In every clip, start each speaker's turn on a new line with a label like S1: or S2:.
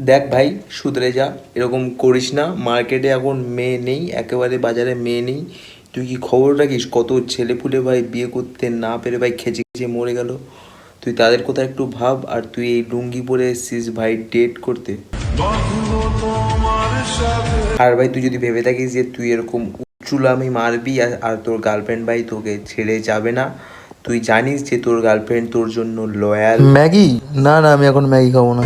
S1: দেখ ভাই, শুধরে যা, এরকম করিস না। মার্কেটে এখন মেয়ে নেই, একেবারে বাজারে মেয়ে নেই। তুই কি খবর রাখিস কত ছেলেপুলে ভাই বিয়ে করতে না পেরে ভাই খেচে খেচে মরে গেল? তুই তাদের কথা একটু ভাব। আর তুই এই লুঙ্গি পরে এসছিস ভাই ডেট করতে। আর ভাই তুই যদি ভেবে থাকিস যে তুই এরকম চুলামি মারবি আর তোর গার্লফ্রেন্ড ভাই তোকে ছেড়ে যাবে না, তুই জানিস যে তোর গার্লফ্রেন্ড তোর জন্য লয়াল।
S2: ম্যাগি? না না, আমি এখন ম্যাগি খাবো না।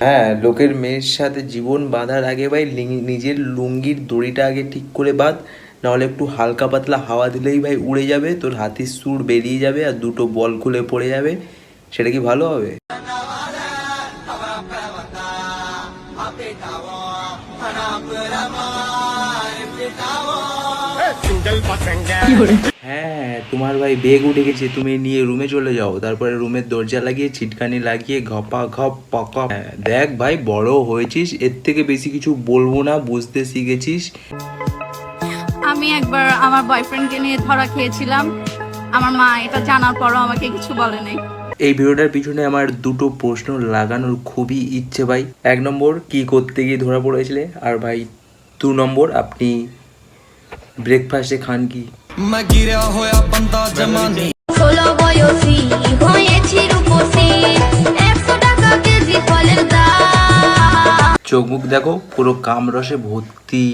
S1: হ্যাঁ, লোকের মেয়ের সাথে জীবন বাঁধার আগে ভাই নিজের লুঙ্গির দড়িটা আগে ঠিক করে বাঁধ। নাহলে একটু হালকা পাতলা হাওয়া দিলেই ভাই উড়ে যাবে, তোর হাতির সুর বেরিয়ে যাবে আর দুটো বল খুলে পড়ে যাবে। সেটা কি ভালো হবে? হ্যাঁ, তোমার ভাই বেগ উঠে গেছে, তুমি নিয়ে রুমে চলে যাও। তারপরে রুমের দরজা লাগিয়ে ছিটকানি লাগিয়ে ঘপা ঘপ পকা। দেখ ভাই, বড় হয়েছিস, এর থেকে বেশি কিছু বলবো না, বুঝতে শিখেছিস।
S3: আমি একবার আমার বয়ফ্রেন্ডকে নিয়ে ধরা খেয়েছিলাম। আমার মা এটা জানার পরও আমাকে কিছু বলে নাই।
S1: এই ভিডিওটার পিছনে আমার দুটো প্রশ্ন লাগানোর খুবই ইচ্ছে ভাই। 1 নম্বর, কি করতে গিয়ে ধরা পড়েছিলে? আর ভাই 2 নম্বর, আপনি ব্রেকফাস্টে খান কি? চোখ মুখ দেখো, পুরো কামরসে ভর্তি।